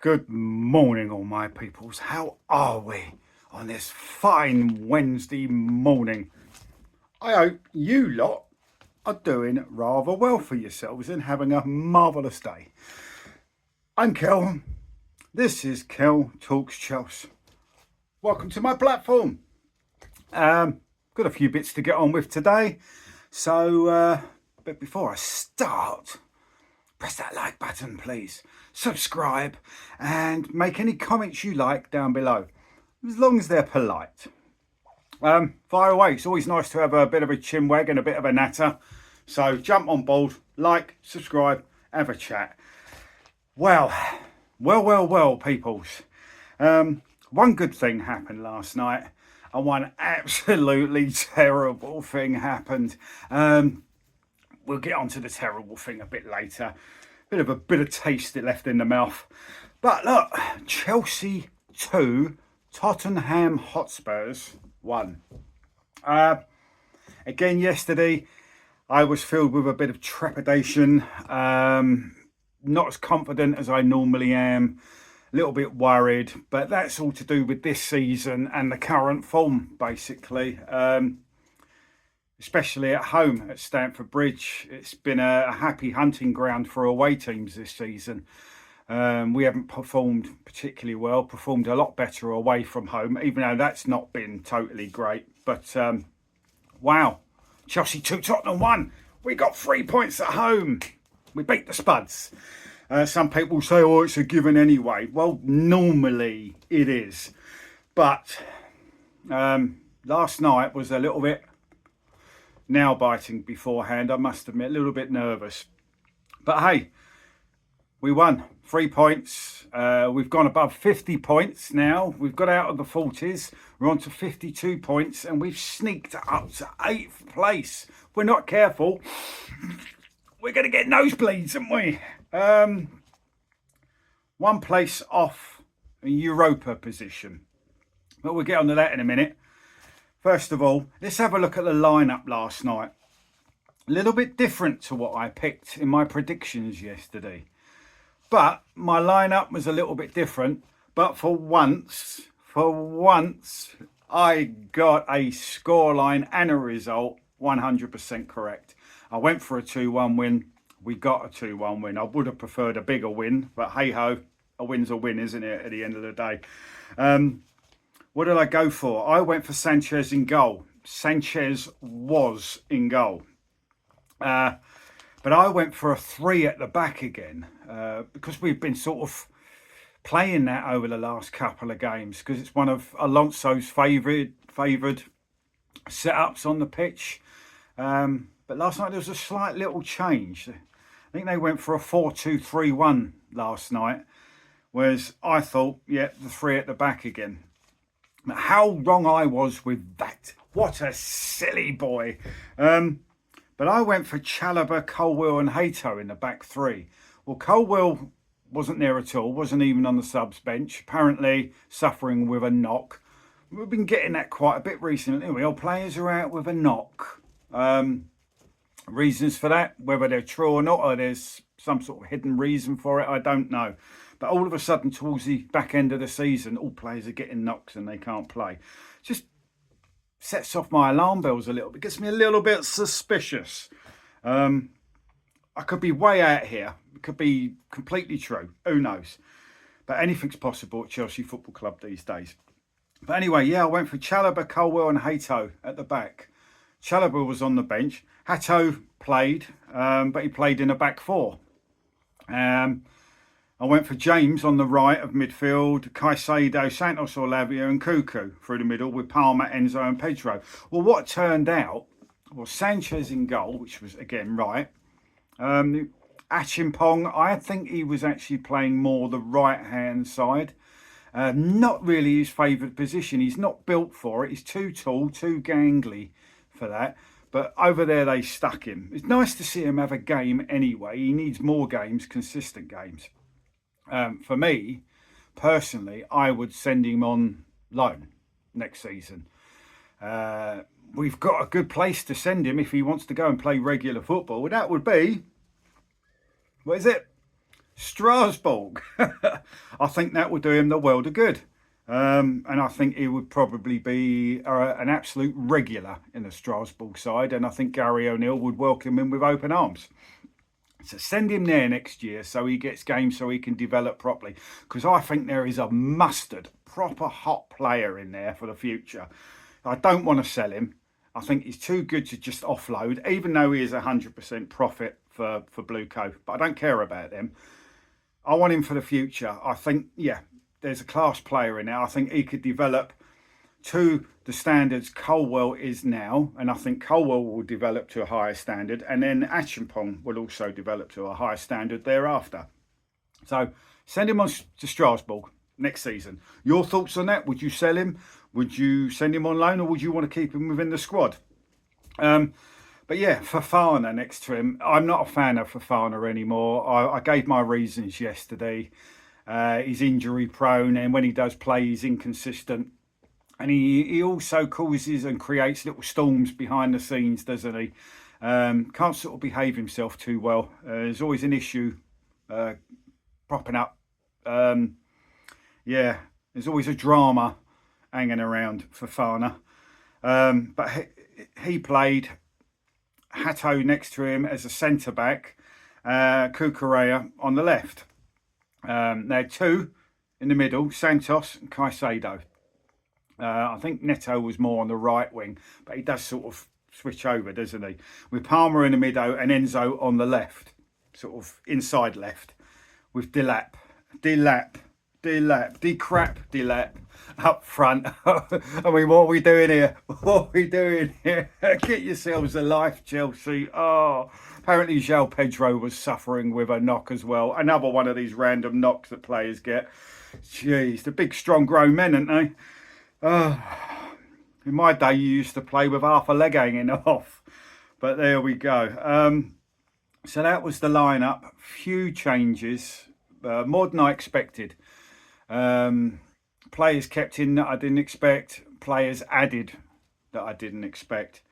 Good morning, all my peoples. How are we on this fine Wednesday morning? I hope you lot are doing rather well for yourselves and having a marvellous day. I'm Kel. This is Kel Talks Chelsea. Welcome to my platform. Got a few bits to get on with today. But before I start, press that like button, please. Subscribe and make any comments you like down below, as long as they're polite. Fire away. It's always nice to have a bit of a chinwag and a bit of a natter. So jump on board, like, subscribe, have a chat. Well, peoples. One good thing happened last night, and one absolutely terrible thing happened. We'll get onto the terrible thing a bit later. Bit of taste it left in the mouth. But look, Chelsea 2, Tottenham Hotspurs 1. Again, yesterday, I was filled with a bit of trepidation. Not as confident as I normally am. A little bit worried. But that's all to do with this season and the current form, basically. Especially at home at Stamford Bridge. It's been a happy hunting ground for away teams this season. We haven't performed particularly well, performed a lot better away from home, even though that's not been totally great. But wow, Chelsea 2, Tottenham 1. We got 3 points at home. We beat the Spuds. Some people say, oh, it's a given anyway. Well, normally it is. But last night was a little bit nail biting beforehand, I must admit, a little bit nervous. But hey, we won 3 points. We've gone above 50 points now. We've got out of the 40s. We're on to 52 points and we've sneaked up to 8th place. If we're not careful, we're going to get nosebleeds, aren't we? 1 place off a Europa position. But we'll get onto that in a minute. First of all, let's have a look at the lineup last night. A little bit different to what I picked in my predictions yesterday. But my lineup was a little bit different. But for once, I got a scoreline and a result 100% correct. I went for a 2-1 win. We got a 2-1 win. I would have preferred a bigger win. But hey-ho, a win's a win, isn't it, at the end of the day? What did I go for? I went for Sanchez in goal. Sanchez was in goal. But I went for a 3 at the back again because we've been sort of playing that over the last couple of games because it's one of Alonso's favoured setups on the pitch. But last night there was a slight little change. I think they went for a 4-2-3-1 last night, whereas I thought, yeah, the 3 at the back again. How wrong I was with that. What a silly boy. But I went for Chalobah, Colwill and Hato in the back 3. Well, Colwill wasn't there at all, wasn't even on the subs bench, apparently suffering with a knock. We've been getting that quite a bit recently. All players are out with a knock. Reasons for that, whether they're true or not, or there's some sort of hidden reason for it, I don't know. But all of a sudden, towards the back end of the season, all players are getting knocks and they can't play. Just sets off my alarm bells a little bit. Gets me a little bit suspicious. I could be way out here. It could be completely true. Who knows? But anything's possible at Chelsea Football Club these days. But anyway, yeah, I went for Chalobah, Colwill and Hato at the back. Chalobah was on the bench. Hato played, but he played in a back 4. I went for James on the right of midfield, Caicedo, Santos Orlavia and Cuckoo through the middle with Palmer, Enzo and Pedro. Well, what turned out was Sanchez in goal, which was, again, right. Achimpong, I think he was actually playing more the right-hand side. Not really his favoured position. He's not built for it. He's too tall, too gangly for that. But over there, they stuck him. It's nice to see him have a game anyway. He needs more games, consistent games. For me, personally, I would send him on loan next season. We've got a good place to send him if he wants to go and play regular football. That would be, what is it? Strasbourg. I think that would do him the world of good. And I think he would probably be an absolute regular in the Strasbourg side. And I think Gary O'Neill would welcome him with open arms. So send him there next year so he gets games so he can develop properly. Because I think there is a mustard, proper hot player in there for the future. I don't want to sell him. I think he's too good to just offload, even though he is 100% profit for Blueco. But I don't care about them. I want him for the future. I think, yeah, there's a class player in there. I think he could develop to the standards Colwell is now, and I think Colwell will develop to a higher standard, and then Acheampong will also develop to a higher standard thereafter. So send him on to Strasbourg next season. Your thoughts on that? Would you sell him? Would you send him on loan, or would you want to keep him within the squad? But yeah, Fofana next to him. I'm not a fan of Fofana anymore. I gave my reasons yesterday. He's injury prone, and when he does play, he's inconsistent. And he also causes and creates little storms behind the scenes, doesn't he? Can't sort of behave himself too well. There's always an issue propping up. Yeah, there's always a drama hanging around Fofana. But he played Hato next to him as a centre-back, Cucurella on the left. They had two in the middle, Santos and Caicedo. I think Neto was more on the right wing, but he does sort of switch over, doesn't he? With Palmer in the middle and Enzo on the left, sort of inside left, with Delap up front. I mean, what are we doing here? What are we doing here? Get yourselves a life, Chelsea. Oh, apparently João Pedro was suffering with a knock as well. Another one of these random knocks that players get. Jeez, the big, strong, grown men, aren't they? Oh, in my day, you used to play with half a leg hanging off. But there we go. So that was the lineup. Few changes, more than I expected. Players kept in that I didn't expect. Players added that I didn't expect.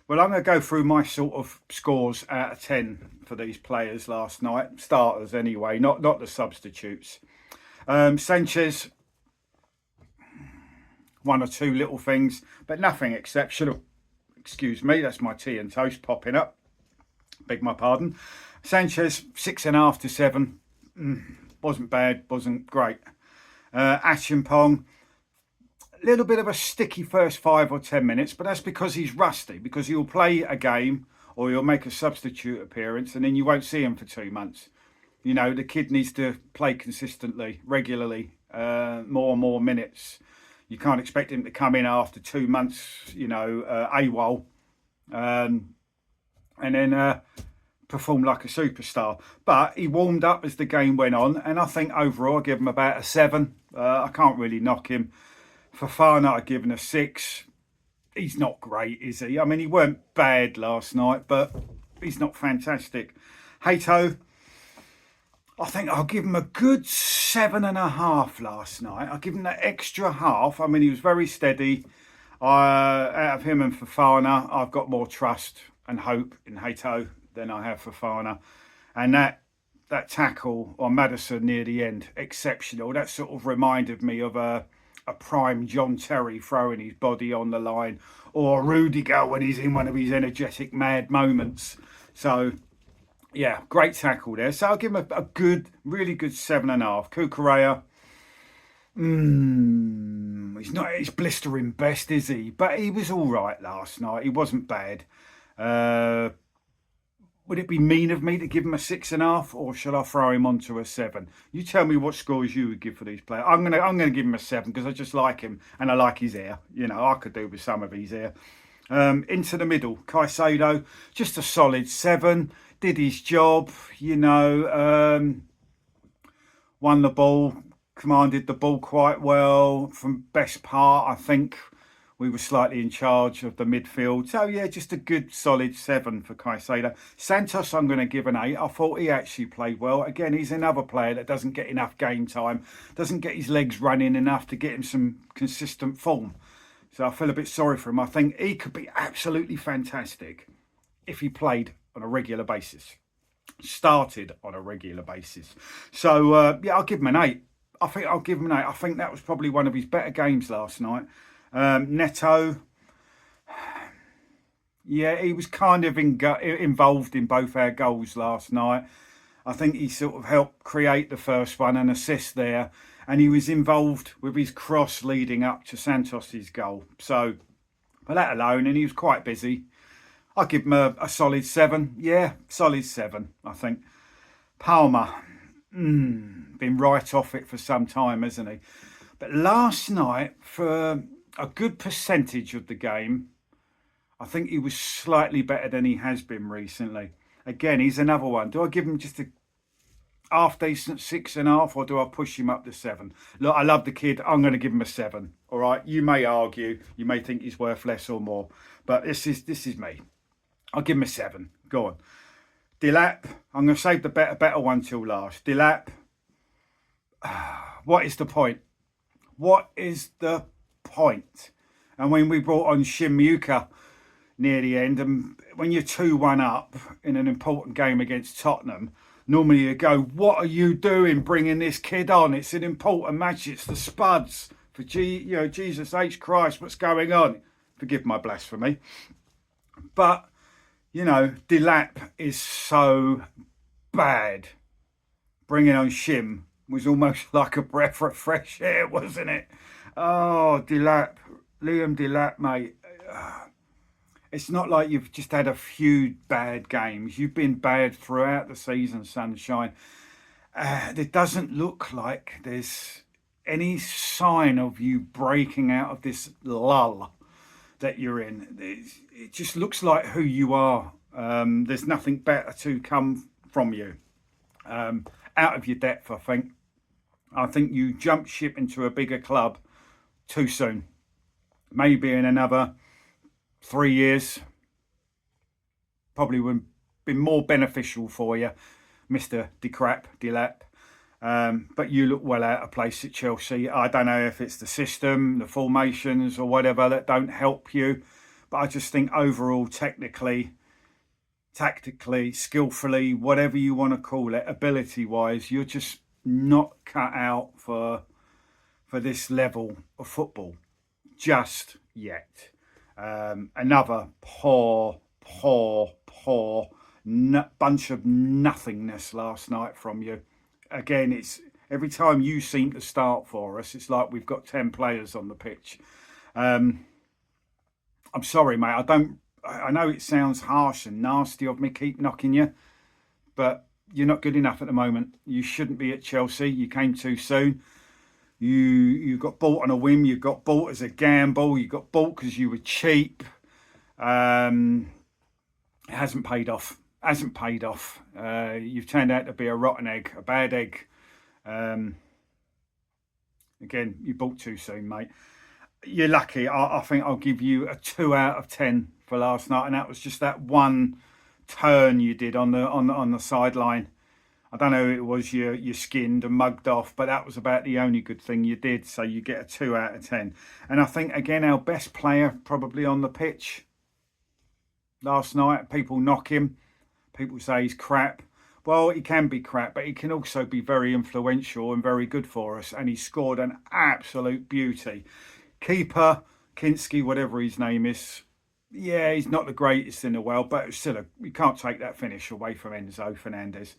Well, I'm going to go through my sort of scores out of 10 for these players last night. Starters anyway, not the substitutes. Sanchez, one or two little things, but nothing exceptional. Excuse me, that's my tea and toast popping up. Beg my pardon. Sanchez, 6.5 to 7. Wasn't bad, wasn't great. Acheampong, a little bit of a sticky first 5 or 10 minutes, but that's because he's rusty, because he'll play a game or he'll make a substitute appearance and then you won't see him for 2 months. You know, the kid needs to play consistently, regularly, more and more minutes. You can't expect him to come in after 2 months, you know, AWOL, and then perform like a superstar. But he warmed up as the game went on, and I think overall I give him about a 7. I can't really knock him. Fofana, I give him a 6. He's not great, is he? I mean, he weren't bad last night, but he's not fantastic. Hato, I think I'll give him a good 7.5 last night. I'll give him that extra half. I mean, he was very steady. Out of him and Fofana, I've got more trust and hope in Hato than I have Fofana. And that tackle on Maddison near the end, exceptional. That sort of reminded me of a prime John Terry throwing his body on the line, or Rudiger when he's in one of his energetic, mad moments. So, yeah, great tackle there. So I'll give him a good, really good 7.5. Cucurella, he's not his blistering best, is he? But he was all right last night. He wasn't bad. Would it be mean of me to give him a 6.5, or shall I throw him onto a 7? You tell me what scores you would give for these players. I'm gonna give him a 7 because I just like him and I like his hair. You know, I could do with some of his hair. Into the middle, Caicedo, just a solid 7. Did his job, you know, won the ball, commanded the ball quite well. From best part, I think we were slightly in charge of the midfield. So, yeah, just a good solid 7 for Caicedo. Santos, I'm going to give an 8. I thought he actually played well. Again, he's another player that doesn't get enough game time, doesn't get his legs running enough to get him some consistent form. So I feel a bit sorry for him. I think he could be absolutely fantastic if he played on a regular basis. started on a regular basis. So yeah, I'll give him an 8. I think I'll give him an 8. I think that was probably one of his better games last night. Neto, yeah, he was kind of involved in both our goals last night. I think he sort of helped create the first one and assist there, and he was involved with his cross leading up to Santos's goal. So for that alone, and he was quite busy, I'll give him a solid 7. Yeah, solid 7, I think. Palmer, been right off it for some time, hasn't he? But last night, for a good percentage of the game, I think he was slightly better than he has been recently. Again, he's another one. Do I give him just a half decent 6.5, or do I push him up to 7? Look, I love the kid. I'm going to give him a 7. All right. You may argue, you may think he's worth less or more, but this is me. I'll give him a 7. Go on. Delap, I'm going to save the better one till last. Delap, what is the point? What is the point? And when we brought on Shimuka near the end, and when you're 2-1 up in an important game against Tottenham, normally you go, what are you doing bringing this kid on? It's an important match. It's the Spuds. For Jesus H. Christ, what's going on? Forgive my blasphemy. But, Delap is so bad. Bringing on Shim was almost like a breath of fresh air, wasn't it? Oh, Delap. Liam Delap, mate. It's not like you've just had a few bad games. You've been bad throughout the season, Sunshine. It doesn't look like there's any sign of you breaking out of this lull that you're in. It just looks like who you are. There's nothing better to come from you. Out of your depth, I think. I think you jumped ship into a bigger club too soon. Maybe in another 3 years, probably would have been more beneficial for you, Mr. Delap. But you look well out of place at Chelsea. I don't know if it's the system, the formations, or whatever that don't help you. But I just think overall, technically, tactically, skillfully, whatever you want to call it, ability-wise, you're just not cut out for this level of football just yet. Another poor bunch of nothingness last night from you. Again, it's every time you seem to start for us, it's like we've got 10 players on the pitch. I'm sorry, mate. I know it sounds harsh and nasty of me keep knocking you, but you're not good enough at the moment. You shouldn't be at Chelsea. You came too soon. You got bought on a whim. You got bought as a gamble. You got bought because you were cheap. It hasn't paid off. You've turned out to be a rotten egg, a bad egg. Again, you bought too soon, mate. You're lucky. I think I'll give you a 2 out of 10 for last night, and that was just that one turn you did on the sideline. I don't know who it was you skinned and mugged off, but that was about the only good thing you did. So you get a 2 out of 10. And I think, again, our best player probably on the pitch last night. People knock him. People say he's crap. Well, he can be crap, but he can also be very influential and very good for us. And he scored an absolute beauty. Keeper, Kinski, whatever his name is, yeah, he's not the greatest in the world, but still, you can't take that finish away from Enzo Fernandez.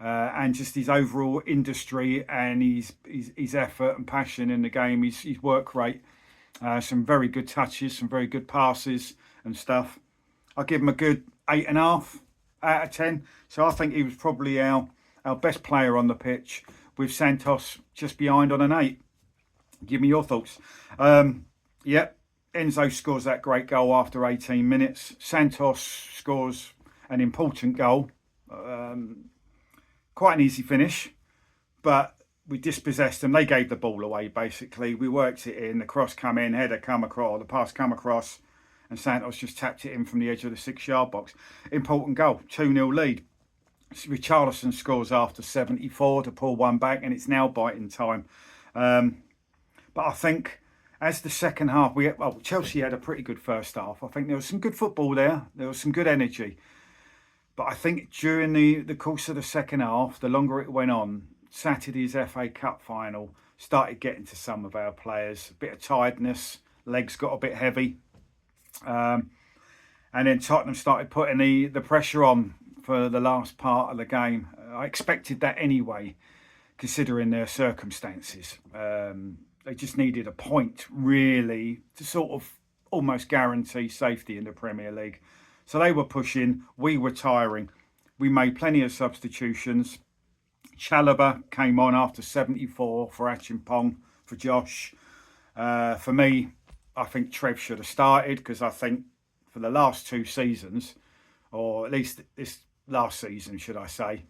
And just his overall industry and his effort and passion in the game, his work rate, some very good touches, some very good passes and stuff. I'll give him a good 8.5 out of 10. So I think he was probably our best player on the pitch, with Santos just behind on an 8. Give me your thoughts. Yep, Enzo scores that great goal after 18 minutes. Santos scores an important goal. Quite an easy finish, but we dispossessed them. They gave the ball away, basically. We worked it in. The cross come in, header come across, the pass come across, and Santos just tapped it in from the edge of the 6-yard box. Important goal, 2-0 lead. Richarlison scores after 74 to pull one back, and it's now biting time. But I think as the second half, Chelsea had a pretty good first half. I think there was some good football there. There was some good energy. But I think during the course of the second half, the longer it went on, Saturday's FA Cup final started getting to some of our players. A bit of tiredness, legs got a bit heavy. Um, and then Tottenham started putting the pressure on for the last part of the game. I expected that anyway, considering their circumstances. They just needed a point, really, to sort of almost guarantee safety in the Premier League. So they were pushing, we were tiring. We made plenty of substitutions. Chalobah came on after 74 for Achimpong, for Josh. For me, I think Trev should have started, because I think for the last two seasons, or at least this last season, should I say,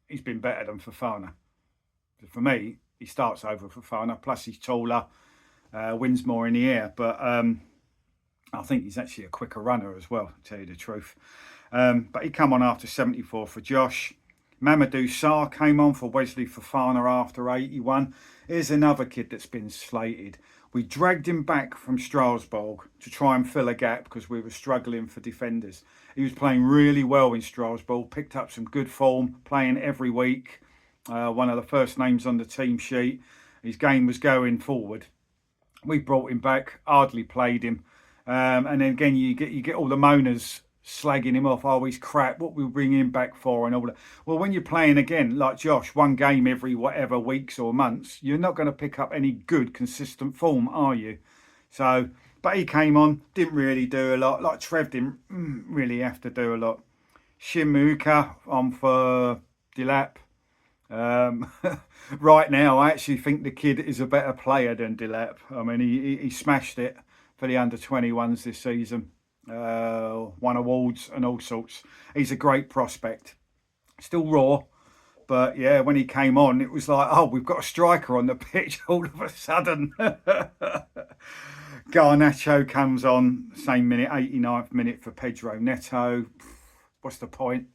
he's been better than Fofana. For me, he starts over Fofana, plus he's taller, wins more in the air. But I think he's actually a quicker runner as well, to tell you the truth. But he came on after 74 for Josh. Mamadou Sarr came on for Wesley Fofana after 81. Here's another kid that's been slated. We dragged him back from Strasbourg to try and fill a gap because we were struggling for defenders. He was playing really well in Strasbourg, picked up some good form, playing every week. One of the first names on the team sheet. His game was going forward. We brought him back, hardly played him. And then again, you get all the moaners slagging him off. Oh, he's crap. What we bring him back for and all that. Well, when you're playing again, like Josh, one game every whatever weeks or months, you're not going to pick up any good, consistent form, are you? So, but he came on, didn't really do a lot. Like Trev didn't really have to do a lot. Shimuka on for Delap. Right now, I actually think the kid is a better player than Delap. I mean, he smashed it for the under-21s this season. Won awards and all sorts. He's a great prospect. Still raw, but yeah, when he came on, it was like, oh, we've got a striker on the pitch all of a sudden. Garnacho comes on, same minute, 89th minute for Pedro Neto. What's the point?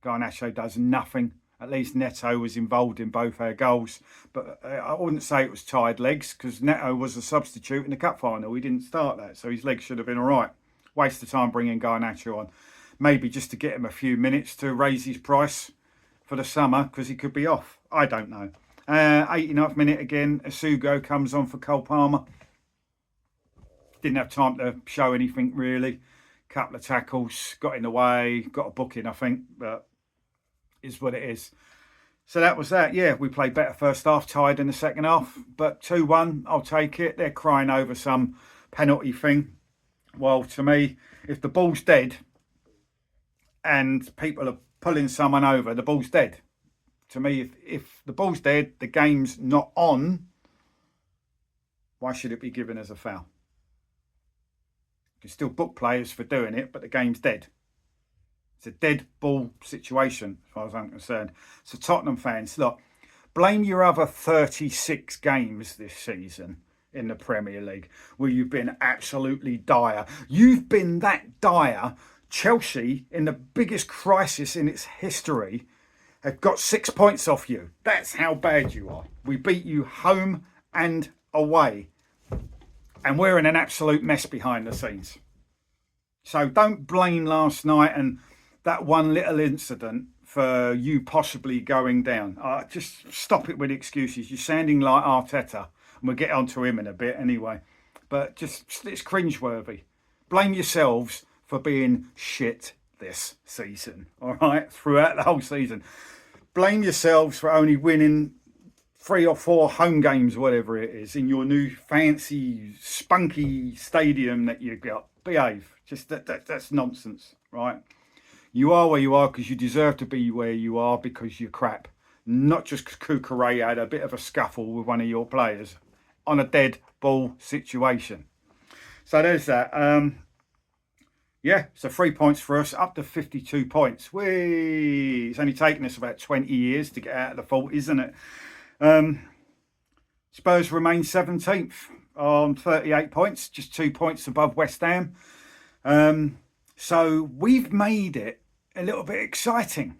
Garnacho does nothing. At least Neto was involved in both our goals. But I wouldn't say it was tired legs, because Neto was a substitute in the cup final. He didn't start that, so his legs should have been all right. Waste of time bringing Garnacho on. Maybe just to get him a few minutes to raise his price for the summer, because he could be off. I don't know. 89th minute again, Asugo comes on for Cole Palmer. Didn't have time to show anything really. Couple of tackles, got in the way, got a booking, I think, but is what it is. So that was that. Yeah, we played better first half, tied in the second half, but 2-1, I'll take it. They're crying over some penalty thing. Well, to me, if the ball's dead and people are pulling someone over, the ball's dead. To me, if the ball's dead, the game's not on, why should it be given as a foul? You can still book players for doing it, but the game's dead. It's a dead ball situation, as far as I'm concerned. So Tottenham fans, look, blame your other 36 games this season in the Premier League where you've been absolutely dire. You've been that dire. Chelsea, in the biggest crisis in its history, have got 6 points off you. That's how bad you are. We beat you home and away. And we're in an absolute mess behind the scenes. So don't blame last night and that one little incident for you possibly going down. Just stop it with excuses. You're sounding like Arteta. And we'll get onto him in a bit anyway. But just, it's cringeworthy. Blame yourselves for being shit this season. All right? Throughout the whole season. Blame yourselves for only winning 3 or 4 home games, whatever it is, in your new fancy, spunky stadium that you've got. Behave. Just that's nonsense, right? You are where you are because you deserve to be where you are because you're crap. Not just because Cucurella had a bit of a scuffle with one of your players on a dead ball situation. So there's that. Yeah, so 3 points for us, up to 52 points. It's only taken us about 20 years to get out of the 40s, isn't it? Spurs remain 17th on 38 points, just 2 points above West Ham. So we've made it a little bit exciting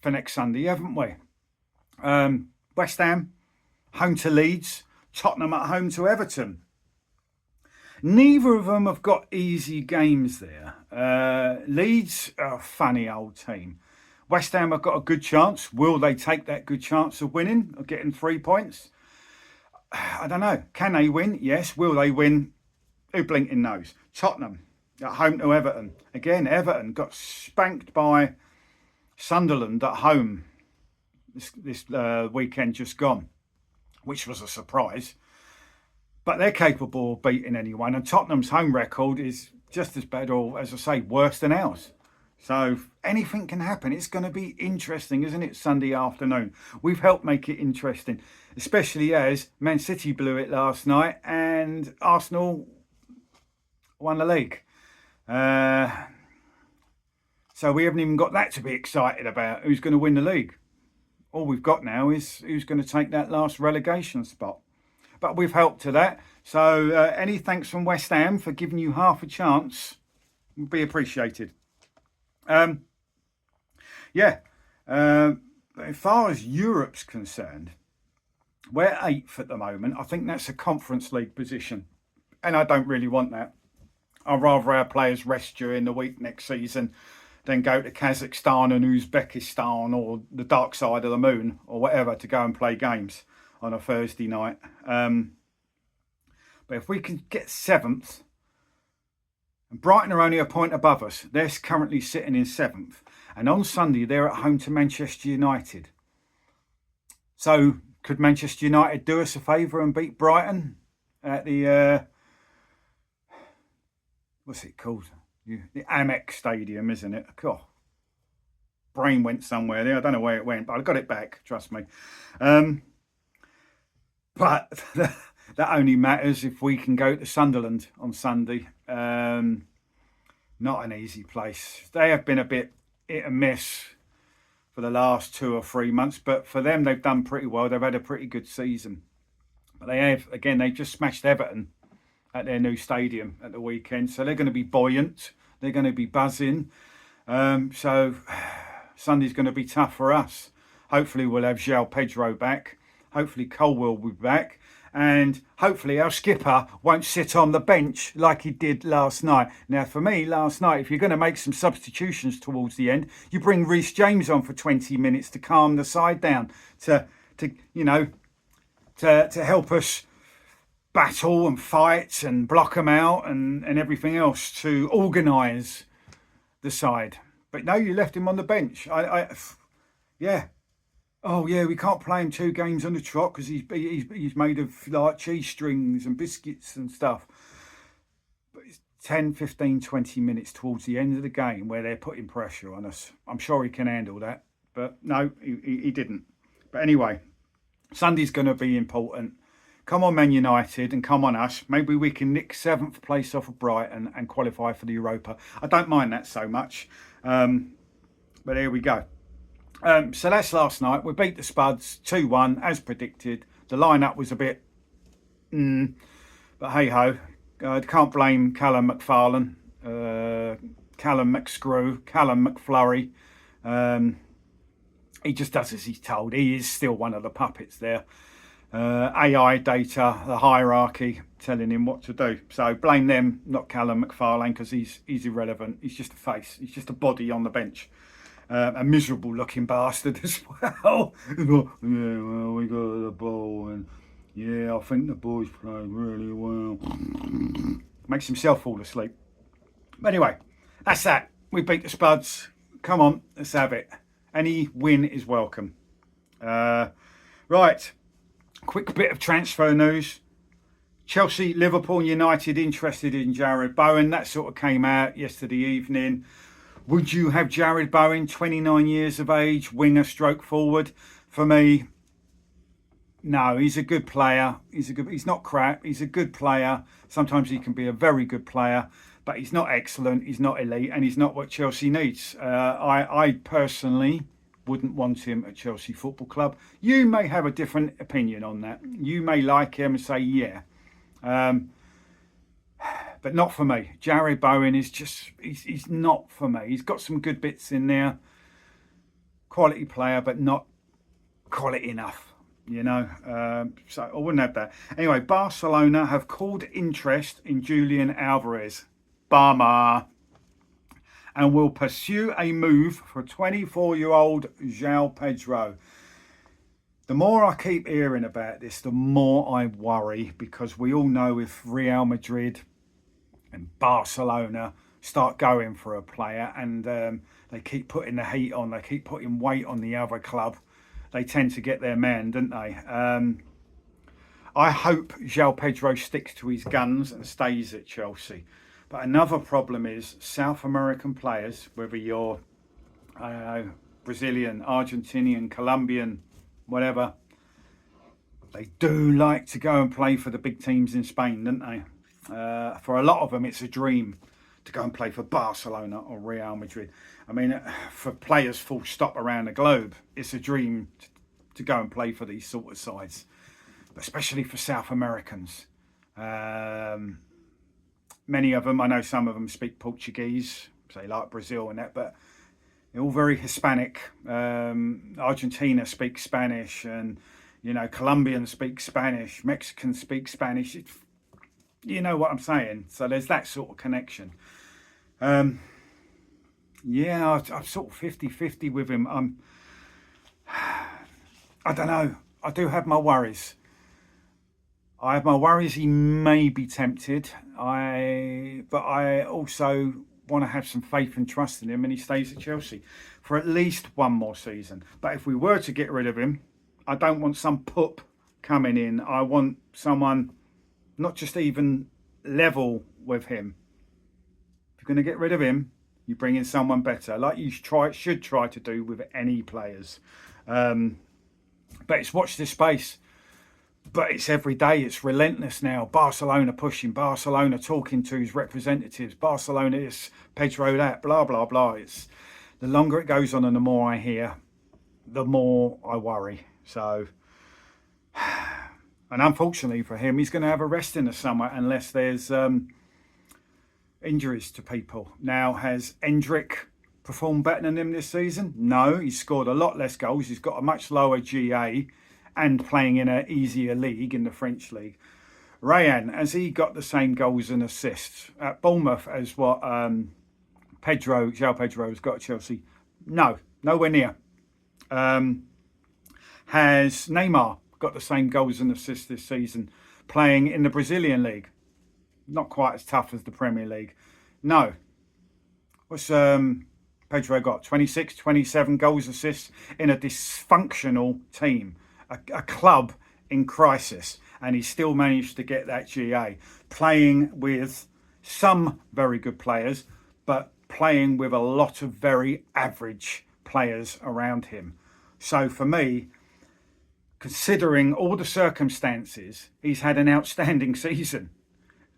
for next Sunday, haven't we? West Ham, home to Leeds. Tottenham at home to Everton. Neither of them have got easy games there. Leeds are a funny old team. West Ham have got a good chance. Will they take that good chance of winning, of getting 3 points? I don't know. Can they win? Yes. Will they win? Who blinking knows? Tottenham at home to Everton. Again, Everton got spanked by Sunderland at home this weekend just gone, which was a surprise. But they're capable of beating anyone. And Tottenham's home record is just as bad, or as I say, worse than ours. So anything can happen. It's going to be interesting, isn't it? Sunday afternoon. We've helped make it interesting, especially as Man City blew it last night and Arsenal won the league. So we haven't even got that to be excited about. Who's going to win the league? All we've got now is who's going to take that last relegation spot. But we've helped to that. So any thanks from West Ham for giving you half a chance would be appreciated. As far as Europe's concerned, we're 8th at the moment. I think that's a Conference League position. And I don't really want that. I'd rather our players rest during the week next season than go to Kazakhstan and Uzbekistan or the dark side of the moon or whatever to go and play games on a Thursday night. But if we can get 7th, and Brighton are only a point above us. They're currently sitting in 7th. And on Sunday, they're at home to Manchester United. So could Manchester United do us a favour and beat Brighton at the, what's it called? The Amex Stadium, isn't it? God, brain went somewhere there. I don't know where it went, but I got it back, trust me. But that only matters if we can go to Sunderland on Sunday. Not an easy place. They have been a bit hit and miss for the last 2 or 3 months, but for them, they've done pretty well. They've had a pretty good season. But they've just smashed Everton at their new stadium at the weekend. So they're going to be buoyant. They're going to be buzzing. So Sunday's going to be tough for us. Hopefully we'll have João Pedro back. Hopefully Cole will be back. And hopefully our skipper won't sit on the bench like he did last night. Now, for me, last night, if you're going to make some substitutions towards the end, you bring Reece James on for 20 minutes to calm the side down, to help us battle and fight and block them out and everything else, to organise the side. But no, you left him on the bench. Oh yeah, we can't play him 2 games on the trot because he's made of like cheese strings and biscuits and stuff. But it's 10, 15, 20 minutes towards the end of the game where they're putting pressure on us. I'm sure he can handle that. But no, he didn't. But anyway, Sunday's going to be important. Come on, Man United, and come on us. Maybe we can nick 7th place off of Brighton and qualify for the Europa. I don't mind that so much. But here we go. So that's last night. We beat the Spuds 2-1 as predicted. The lineup was a bit, but hey ho. Can't blame Callum McFarlane, Callum McScrew, Callum McFlurry. He just does as he's told. He is still one of the puppets there. AI data, the hierarchy, telling him what to do. So blame them, not Callum McFarlane, because he's irrelevant. He's just a face. He's just a body on the bench. A miserable looking bastard as well. Yeah, well, we got the ball, and yeah, I think the boys played really well. Makes himself fall asleep. But anyway, that's that. We beat the Spuds. Come on, let's have it. Any win is welcome. Right, quick bit of transfer news. Chelsea, Liverpool and United interested in Jarrod Bowen. That sort of came out yesterday evening. Would you have Jarrod Bowen, 29 years of age, winger stroke forward? For me, no, he's a good player. He's not crap. He's a good player. Sometimes he can be a very good player, but he's not excellent. He's not elite, and he's not what Chelsea needs. I personally wouldn't want him at Chelsea Football Club. You may have a different opinion on that. You may like him and say, yeah. But not for me. Jarrod Bowen is just, he's not for me. He's got some good bits in there. Quality player, but not quality enough. you know. So I wouldn't have that. Anyway, Barcelona have called interest in Julian Alvarez. Bummer. And will pursue a move for 24-year-old João Pedro. The more I keep hearing about this, the more I worry, because we all know if Real Madrid and Barcelona start going for a player and they keep putting the heat on, they keep putting weight on the other club, they tend to get their man, don't they? I hope João Pedro sticks to his guns and stays at Chelsea. But another problem is South American players, whether you're Brazilian, Argentinian, Colombian, whatever, they do like to go and play for the big teams in Spain, don't they? For a lot of them, it's a dream to go and play for Barcelona or Real Madrid. I mean, for players full stop around the globe, it's a dream to go and play for these sort of sides, but especially for South Americans. Many of them, I know some of them speak Portuguese, say like Brazil and that, but they're all very Hispanic. Argentina speaks Spanish, and you know, Colombians speak Spanish, Mexicans speak Spanish. You know what I'm saying? So there's that sort of connection. Yeah, I'm sort of 50-50 with him. I don't know. I do have my worries. I have my worries he may be tempted. But I also want to have some faith and trust in him, and he stays at Chelsea for at least one more season. But if we were to get rid of him, I don't want some pup coming in. I want someone not just even level with him. If you're going to get rid of him, you bring in someone better, like you should try to do with any players. But it's watch this space. But it's every day, it's relentless now. Barcelona pushing, Barcelona talking to his representatives, Barcelona is Pedro that, blah, blah, blah. It's the longer it goes on and the more I hear, the more I worry. So, and unfortunately for him, he's going to have a rest in the summer unless there's injuries to people. Now, has Endrick performed better than him this season? No, he's scored a lot less goals. He's got a much lower GA and playing in an easier league, in the French league. Rayan, has he got the same goals and assists at Bournemouth as what João Pedro has got at Chelsea? No, nowhere near. Has Neymar got the same goals and assists this season playing in the Brazilian league? Not quite as tough as the Premier League. No. What's Pedro got? 26, 27 goals, assists in a dysfunctional team. A club in crisis, and he still managed to get that GA, playing with some very good players, but playing with a lot of very average players around him. So for me, considering all the circumstances, he's had an outstanding season.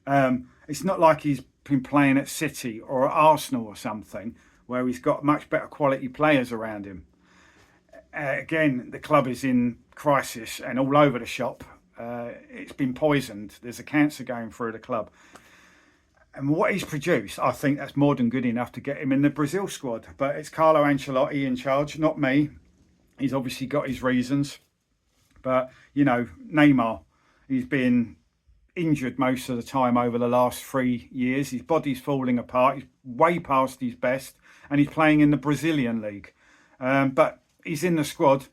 It's not like he's been playing at City or at Arsenal or something, where he's got much better quality players around him. Again, the club is in crisis and all over the shop. It's been poisoned. There's a cancer going through the club. And what he's produced, I think that's more than good enough to get him in the Brazil squad. But it's Carlo Ancelotti in charge, not me. He's obviously got his reasons. But, you know, Neymar, he's been injured most of the time over the last 3 years. His body's falling apart. He's way past his best. And he's playing in the Brazilian league. But he's in the squad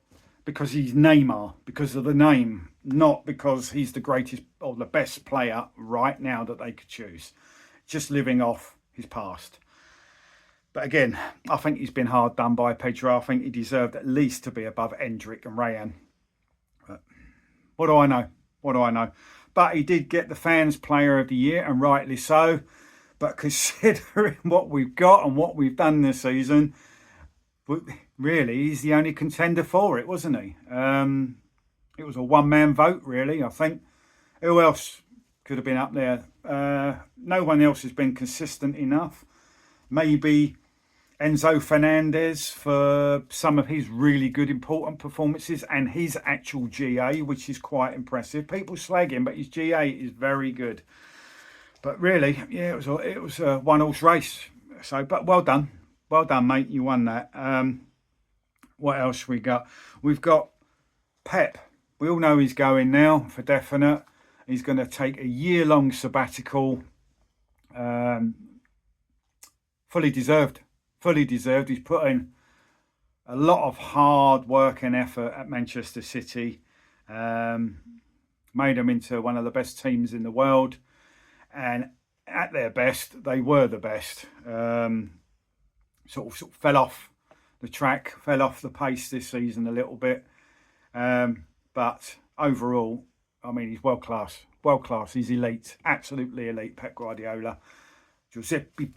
because he's Neymar, because of the name, not because he's the greatest or the best player right now that they could choose. Just living off his past. But again, I think he's been hard done by Pedro. I think he deserved at least to be above Endrick and Rayan. But what do I know? What do I know? But he did get the Fans Player of the Year, and rightly so. But considering what we've got and what we've done this season, really, he's the only contender for it, wasn't he? It was a one-man vote, really, I think. Who else could have been up there? No one else has been consistent enough. Maybe Enzo Fernandez for some of his really good, important performances and his actual GA, which is quite impressive. People slag him, but his GA is very good. But really, yeah, it was a one-horse race. So, but well done. Well done, mate. You won that. What else we got? We've got Pep. We all know he's going now for definite. He's going to take a year-long sabbatical. Um, fully deserved. Fully deserved. He's put in a lot of hard work and effort at Manchester City. Made them into one of the best teams in the world. And at their best, they were the best. Sort of fell off the track, fell off the pace this season a little bit. But overall, I mean, he's world class. World class. He's elite. Absolutely elite. Pep Guardiola. Giuseppe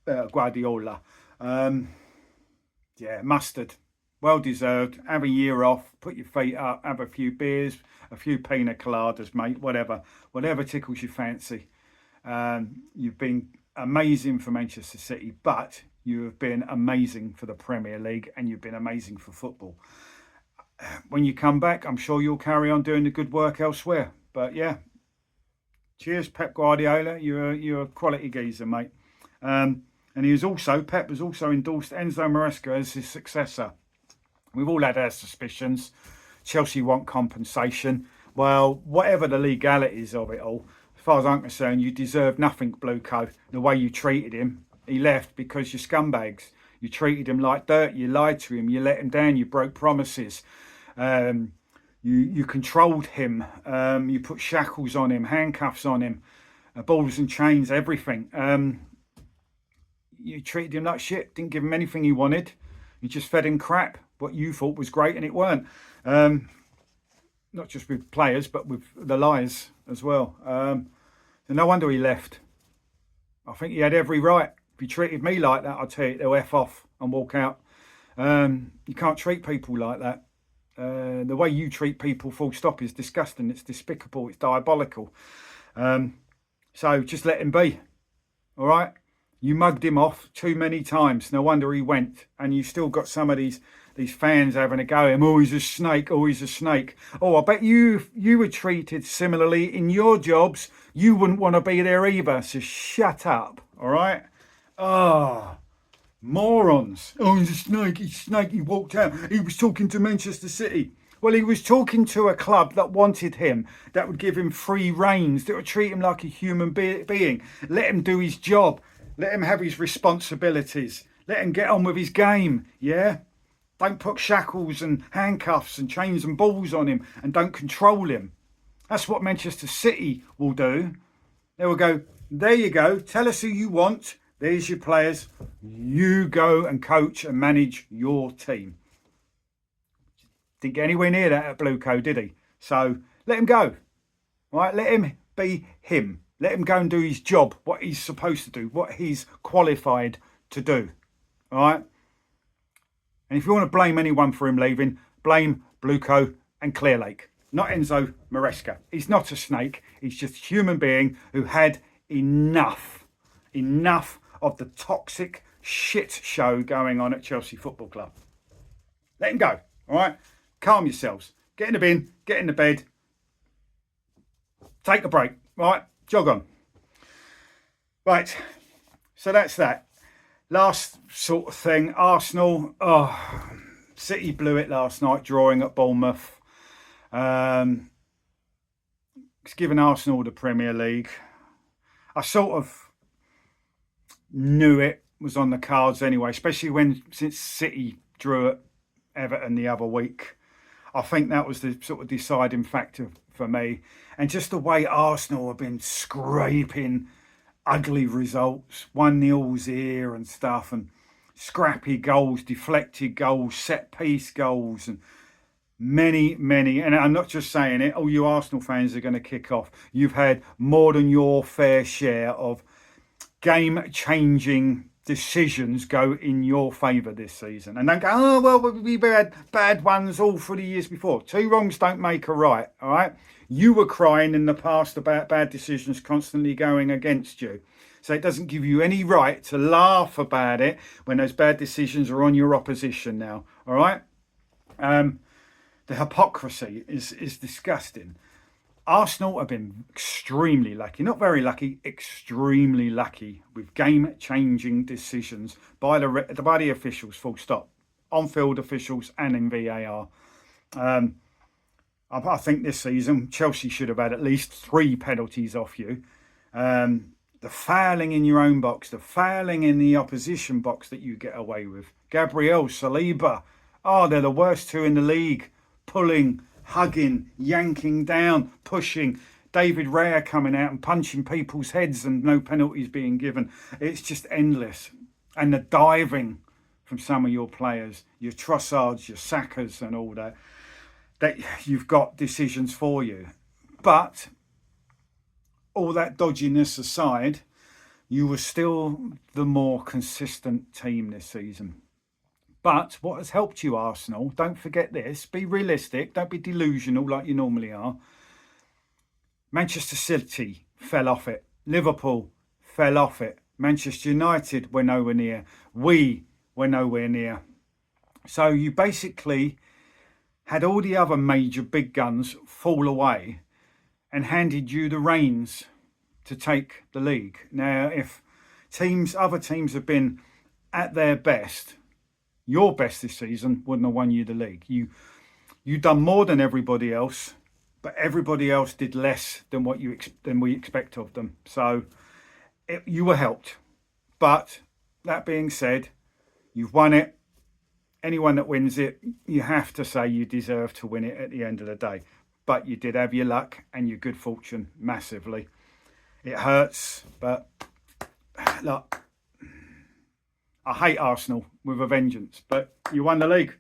Guardiola. Yeah, mustard. Well deserved. Have a year off. Put your feet up. Have a few beers. A few pina coladas, mate. Whatever. Whatever tickles your fancy. You've been amazing for Manchester City, but you have been amazing for the Premier League and you've been amazing for football. When you come back, I'm sure you'll carry on doing the good work elsewhere. But yeah, cheers, Pep Guardiola. You're a quality geezer, mate. And Pep has also endorsed Enzo Maresca as his successor. We've all had our suspicions. Chelsea want compensation. Well, whatever the legalities of it all, as far as I'm concerned, you deserve nothing, Blueco. The way you treated him, he left because you're scumbags. You treated him like dirt. You lied to him. You let him down. You broke promises. You controlled him. You put shackles on him, handcuffs on him, balls and chains, everything. You treated him like shit. Didn't give him anything he wanted. You just fed him crap. What you thought was great and it weren't. Not just with players, but with the lies as well. So no wonder he left. I think he had every right. If he treated me like that, I'd tell you to F off and walk out. You can't treat people like that. The way you treat people, full stop, is disgusting. It's despicable. It's diabolical. So just let him be. All right? You mugged him off too many times. No wonder he went. And you've still got some of these fans having a go at him. Oh, he's a snake. Oh, he's a snake. Oh, I bet you were treated similarly in your jobs. You wouldn't want to be there either. So shut up. All right? Oh, morons. Oh, he's a snake. He's a snake. He walked out. He was talking to Manchester City. Well, he was talking to a club that wanted him, that would give him free reins, that would treat him like a human being. Let him do his job. Let him have his responsibilities. Let him get on with his game, yeah? Don't put shackles and handcuffs and chains and balls on him and don't control him. That's what Manchester City will do. They will go, there you go, tell us who you want. There's your players. You go and coach and manage your team. Didn't get anywhere near that at Blueco, did he? So let him go. Right? Let him be him. Let him go and do his job, what he's supposed to do, what he's qualified to do. All right? And if you want to blame anyone for him leaving, blame Blueco and Clearlake, not Enzo Maresca. He's not a snake. He's just a human being who had enough of the toxic shit show going on at Chelsea Football Club. Let him go. All right? Calm yourselves. Get in the bin. Get in the bed. Take a break. All right? Jog on. Right, so that's that. Last sort of thing, Arsenal. Oh, City blew it last night, drawing at Bournemouth. It's given Arsenal the Premier League. I sort of knew it was on the cards anyway, especially since City drew at Everton the other week. I think that was the sort of deciding factor for me. And just the way Arsenal have been scraping ugly results, 1-0s here and stuff, and scrappy goals, deflected goals, set-piece goals, and many, and I'm not just saying it, all you Arsenal fans are going to kick off. You've had more than your fair share of game-changing decisions go in your favour this season. And don't go, oh, well, we've had bad ones all through the years before. 2 wrongs don't make a right, all right? You were crying in the past about bad decisions constantly going against you. So it doesn't give you any right to laugh about it when those bad decisions are on your opposition now, all right? The hypocrisy is disgusting. Arsenal have been extremely lucky, not very lucky, extremely lucky with game-changing decisions by the officials, full stop. On-field officials and in VAR. I think this season Chelsea should have had at least 3 penalties off you. The fouling in your own box, the fouling in the opposition box that you get away with. Gabriel, Saliba, they're the worst 2 in the league. Pulling, hugging, yanking down, pushing. David Raya coming out and punching people's heads and no penalties being given. It's just endless. And the diving from some of your players, your Trossards, your Sakas and all that you've got decisions for you. But all that dodginess aside, you were still the more consistent team this season. But what has helped you, Arsenal, don't forget this, be realistic, don't be delusional like you normally are. Manchester City fell off it. Liverpool fell off it. Manchester United were nowhere near. We were nowhere near. So you basically had all the other major big guns fall away and handed you the reins to take the league. Now, if other teams have been at their best, your best this season wouldn't have won you the league. You done more than everybody else, but everybody else did less than what we expect of them. So you were helped. But that being said, you've won it. Anyone that wins it, you have to say you deserve to win it at the end of the day. But you did have your luck and your good fortune massively. It hurts, but look, I hate Arsenal with a vengeance, but you won the league.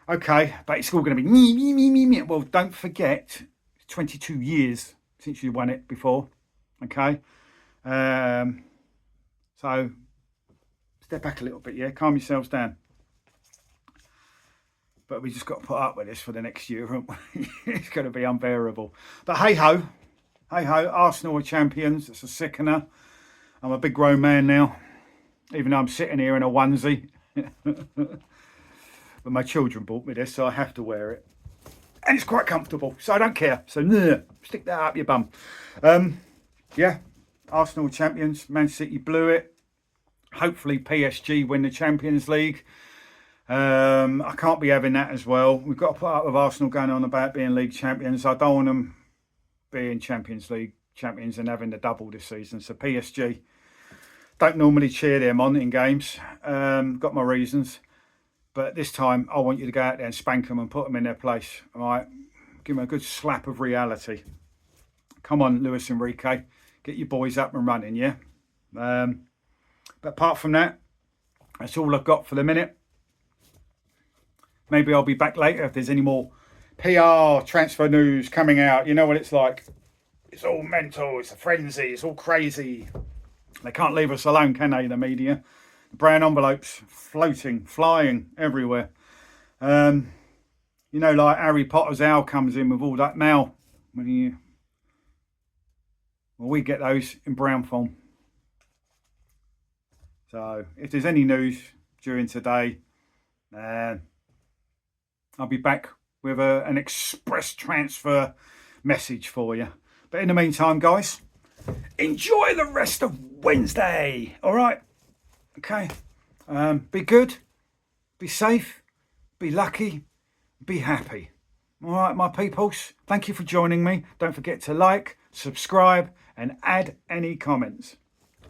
Okay, but it's all going to be me. Well, don't forget, 22 years since you won it before. Okay, so step back a little bit, yeah. Calm yourselves down. But we just got to put up with this for the next year, haven't we? It's going to be unbearable. But hey ho, Arsenal are champions. It's a sickener. I'm a big grown man now, even though I'm sitting here in a onesie. But my children bought me this, so I have to wear it. And it's quite comfortable, so I don't care. So stick that up your bum. Yeah, Arsenal champions. Man City blew it. Hopefully PSG win the Champions League. I can't be having that as well. We've got to put up with Arsenal going on about being league champions. I don't want them being Champions League champions and having the double this season. So PSG, don't normally cheer them on in games. Got my reasons. But this time, I want you to go out there and spank them and put them in their place. All right? Give them a good slap of reality. Come on, Luis Enrique. Get your boys up and running, yeah? But apart from that, that's all I've got for the minute. Maybe I'll be back later if there's any more PR transfer news coming out. You know what it's like. It's all mental. It's a frenzy. It's all crazy. They can't leave us alone, can they, the media? The brown envelopes floating, flying everywhere. You know, like Harry Potter's owl comes in with all that mail. Well, we get those in brown form. So if there's any news during today, I'll be back with an express transfer message for you. But in the meantime, guys, enjoy the rest of Wednesday. All right? Okay. Be good. Be safe. Be lucky. Be happy. All right, my peoples. Thank you for joining me. Don't forget to like, subscribe, and add any comments.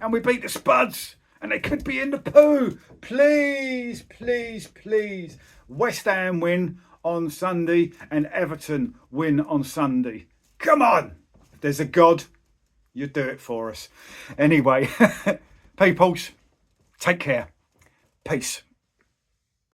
And we beat the Spuds. And they could be in the poo. Please, please, please. West Ham win on Sunday and Everton win on Sunday. Come on. If there's a God, you do it for us. Anyway, peoples, take care. Peace.